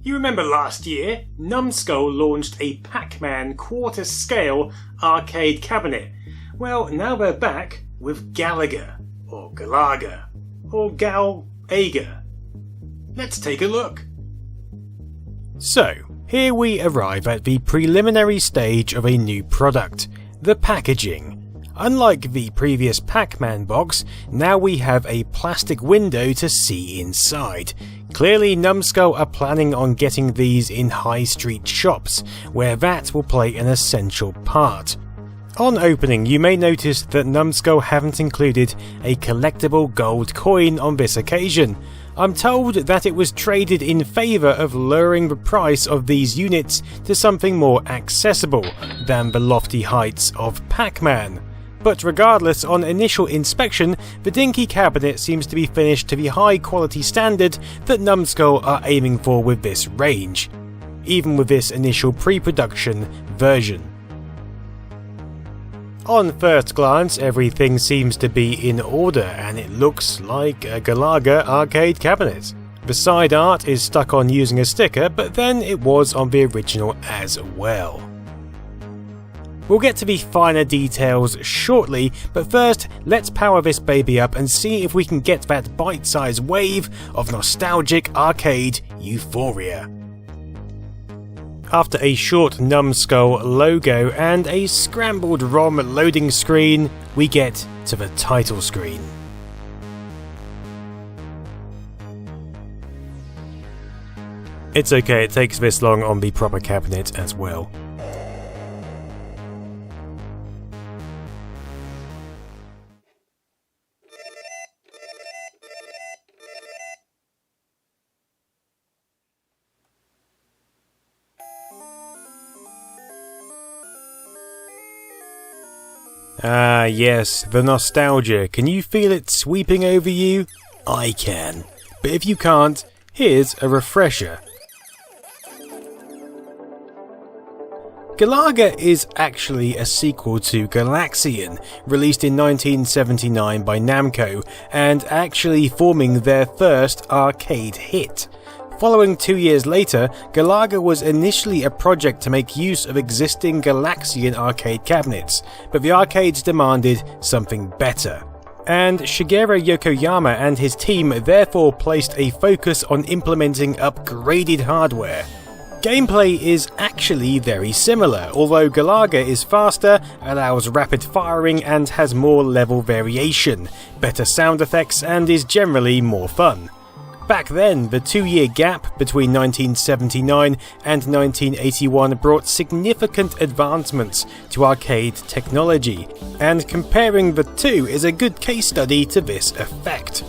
You remember last year, Numskull launched a Pac-Man quarter-scale arcade cabinet. Well, now they're back with Galaga, or Galaga, or Galaga. Let's take a look. So, here we arrive at the preliminary stage of a new product, the packaging. Unlike the previous Pac-Man box, now we have a plastic window to see inside. Clearly Numskull are planning on getting these in high street shops, where that will play an essential part. On opening, you may notice that Numskull haven't included a collectible gold coin on this occasion. I'm told that it was traded in favour of lowering the price of these units to something more accessible than the lofty heights of Pac-Man. But regardless, on initial inspection, the dinky cabinet seems to be finished to the high quality standard that Numskull are aiming for with this range, even with this initial pre-production version. On first glance, everything seems to be in order and it looks like a Galaga arcade cabinet. The side art is stuck on using a sticker, but then it was on the original as well. We'll get to the finer details shortly, but first let's power this baby up and see if we can get that bite-sized wave of nostalgic arcade euphoria. After a short Numskull logo and a scrambled ROM loading screen, we get to the title screen. It's okay, it takes this long on the proper cabinet as well. Ah yes, the nostalgia. Can you feel it sweeping over you? I can. But if you can't, here's a refresher. Galaga is actually a sequel to Galaxian, released in 1979 by Namco, and actually forming their first arcade hit. Following 2 years later, Galaga was initially a project to make use of existing Galaxian arcade cabinets, but the arcades demanded something better. And Shigeru Yokoyama and his team therefore placed a focus on implementing upgraded hardware. Gameplay is actually very similar, although Galaga is faster, allows rapid firing and has more level variation, better sound effects and is generally more fun. Back then, the 2-year gap between 1979 and 1981 brought significant advancements to arcade technology, and comparing the two is a good case study to this effect.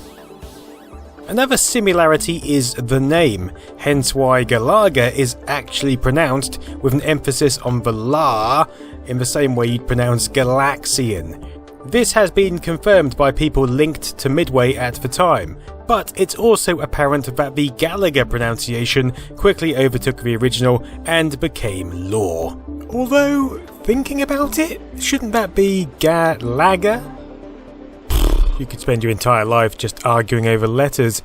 Another similarity is the name, hence why Galaga is actually pronounced with an emphasis on the la in the same way you'd pronounce Galaxian. This has been confirmed by people linked to Midway at the time, but it's also apparent that the Galaga pronunciation quickly overtook the original and became law. Although, thinking about it, shouldn't that be Galaga? You could spend your entire life just arguing over letters.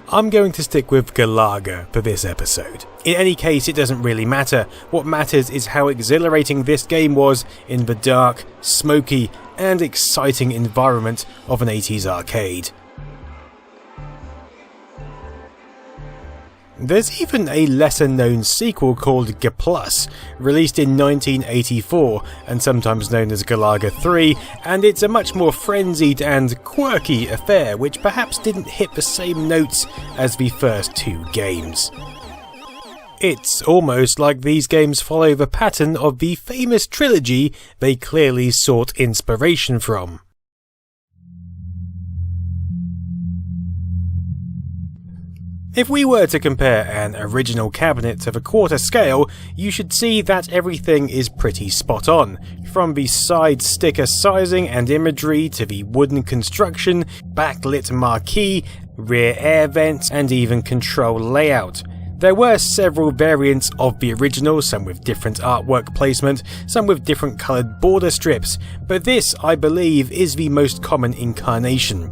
I'm going to stick with Galaga for this episode. In any case, it doesn't really matter. What matters is how exhilarating this game was in the dark, smoky, and exciting environment of an 80s arcade. There's even a lesser known sequel called G+, released in 1984 and sometimes known as Galaga 3, and it's a much more frenzied and quirky affair which perhaps didn't hit the same notes as the first two games. It's almost like these games follow the pattern of the famous trilogy they clearly sought inspiration from. If we were to compare an original cabinet to the quarter scale, you should see that everything is pretty spot on, from the side sticker sizing and imagery to the wooden construction, backlit marquee, rear air vents and even control layout. There were several variants of the original, some with different artwork placement, some with different coloured border strips, but this, I believe, is the most common incarnation.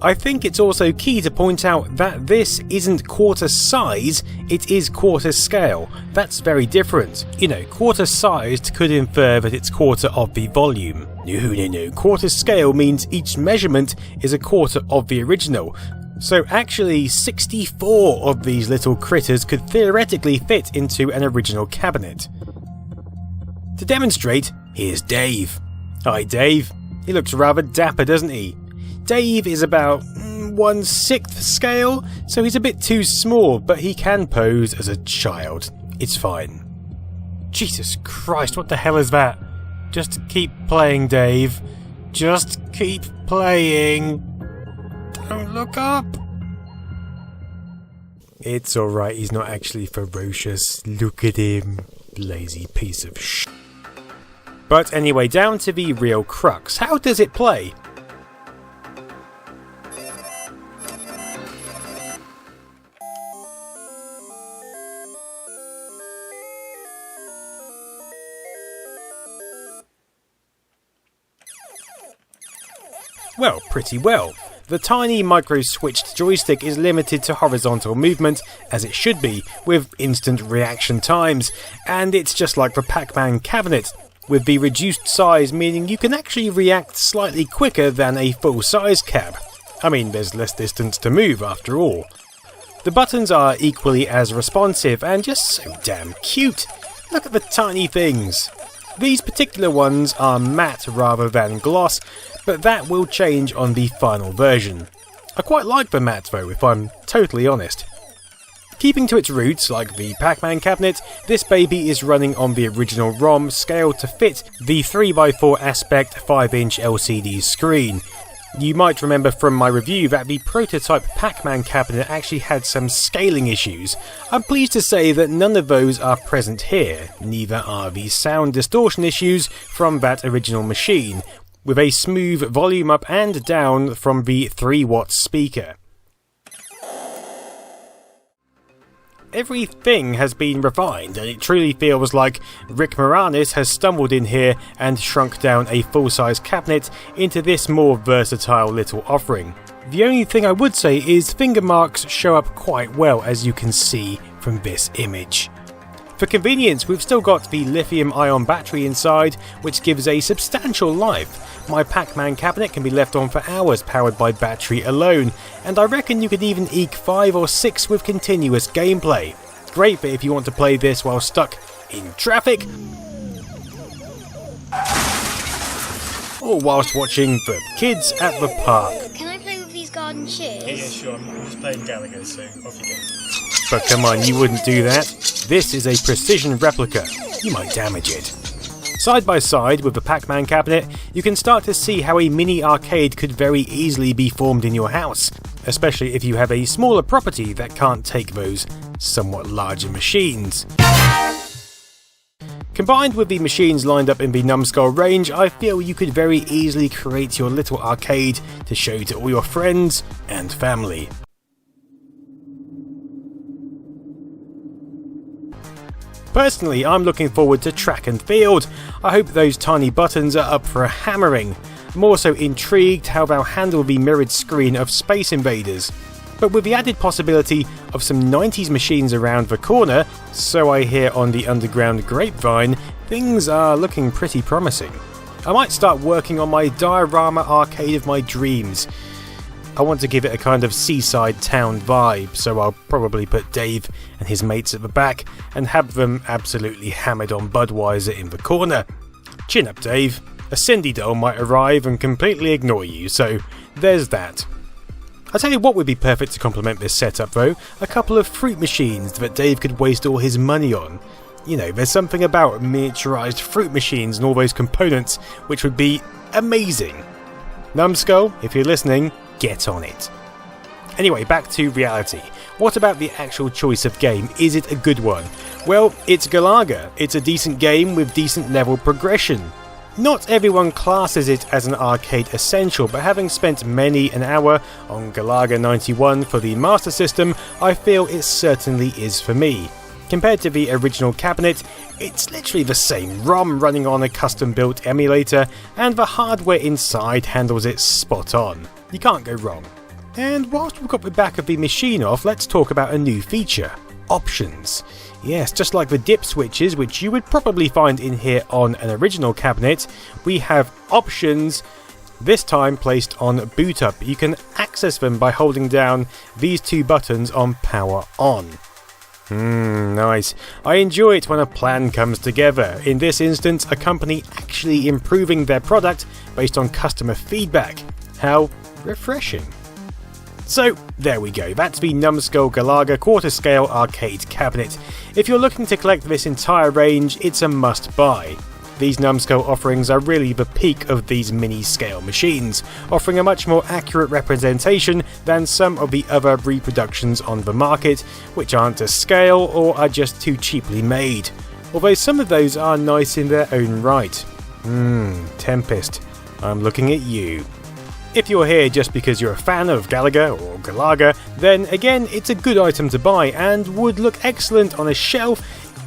I think it's also key to point out that this isn't quarter size, it is quarter scale. That's very different. You know, quarter sized could infer that it's quarter of the volume. No. Quarter scale means each measurement is a quarter of the original. So actually 64 of these little critters could theoretically fit into an original cabinet. To demonstrate, here's Dave. Hi Dave. He looks rather dapper, doesn't he? Dave is about 1/6 scale, so he's a bit too small, but he can pose as a child. It's fine. Jesus Christ, what the hell is that? Just keep playing, Dave. Just keep playing. Don't look up. It's alright, he's not actually ferocious. Look at him. Lazy piece of sh**. But anyway, down to the real crux. How does it play? Well, pretty well. The tiny micro-switched joystick is limited to horizontal movement, as it should be, with instant reaction times, and it's just like the Pac-Man cabinet, with the reduced size meaning you can actually react slightly quicker than a full-size cab. I mean, there's less distance to move after all. The buttons are equally as responsive and just so damn cute. Look at the tiny things. These particular ones are matte rather than gloss, but that will change on the final version. I quite like the matte though, if I'm totally honest. Keeping to its roots, like the Pac-Man cabinet, this baby is running on the original ROM scaled to fit the 3x4 aspect 5-inch LCD screen. You might remember from my review that the prototype Pac-Man cabinet actually had some scaling issues. I'm pleased to say that none of those are present here, neither are the sound distortion issues from that original machine, with a smooth volume up and down from the 3-watt speaker. Everything has been refined, and it truly feels like Rick Moranis has stumbled in here and shrunk down a full-size cabinet into this more versatile little offering. The only thing I would say is finger marks show up quite well, as you can see from this image. For convenience, we've still got the lithium-ion battery inside, which gives a substantial life. My Pac-Man cabinet can be left on for hours powered by battery alone, and I reckon you could even eke 5 or 6 with continuous gameplay. Great for if you want to play this while stuck in traffic, or whilst watching the kids at the park. Can I play with these garden shears? Yeah, sure. I'm just playing Galaga, so off you go. But come on, you wouldn't do that. This is a precision replica. You might damage it. Side by side with the Pac-Man cabinet, you can start to see how a mini arcade could very easily be formed in your house, especially if you have a smaller property that can't take those somewhat larger machines. Combined with the machines lined up in the numbskull range, I feel you could very easily create your little arcade to show to all your friends and family. Personally, I'm looking forward to track and field. I hope those tiny buttons are up for a hammering. I'm also intrigued how they'll handle the mirrored screen of Space Invaders. But with the added possibility of some 90s machines around the corner, so I hear on the underground grapevine, things are looking pretty promising. I might start working on my diorama arcade of my dreams. I want to give it a kind of seaside town vibe, so I'll probably put Dave and his mates at the back and have them absolutely hammered on Budweiser in the corner. Chin up, Dave. A Cindy doll might arrive and completely ignore you, so there's that. I'll tell you what would be perfect to complement this setup though, a couple of fruit machines that Dave could waste all his money on. You know, there's something about miniaturized fruit machines and all those components which would be amazing. Numbskull, if you're listening, get on it. Anyway, back to reality. What about the actual choice of game? Is it a good one? Well, it's Galaga. It's a decent game with decent level progression. Not everyone classes it as an arcade essential, but having spent many an hour on Galaga 91 for the Master System, I feel it certainly is for me. Compared to the original cabinet, it's literally the same ROM running on a custom-built emulator, and the hardware inside handles it spot on. You can't go wrong. And whilst we've got the back of the machine off, let's talk about a new feature. Options. Yes, just like the dip switches, which you would probably find in here on an original cabinet, we have options, this time placed on boot up. You can access them by holding down these two buttons on power on. Nice. I enjoy it when a plan comes together. In this instance, a company actually improving their product based on customer feedback. How refreshing. So there we go, that's the Numskull Galaga quarter scale arcade cabinet. If you're looking to collect this entire range, it's a must buy. These Numskull offerings are really the peak of these mini scale machines, offering a much more accurate representation than some of the other reproductions on the market, which aren't to scale or are just too cheaply made. Although some of those are nice in their own right. Tempest, I'm looking at you. If you're here just because you're a fan of Galaga or Galaga, then again it's a good item to buy and would look excellent on a shelf,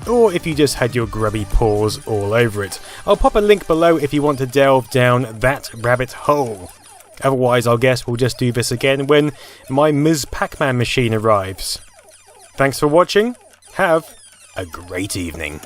or if you just had your grubby paws all over it. I'll pop a link below if you want to delve down that rabbit hole. Otherwise, I'll guess we'll just do this again when my Ms. Pac-Man machine arrives. Thanks for watching, have a great evening.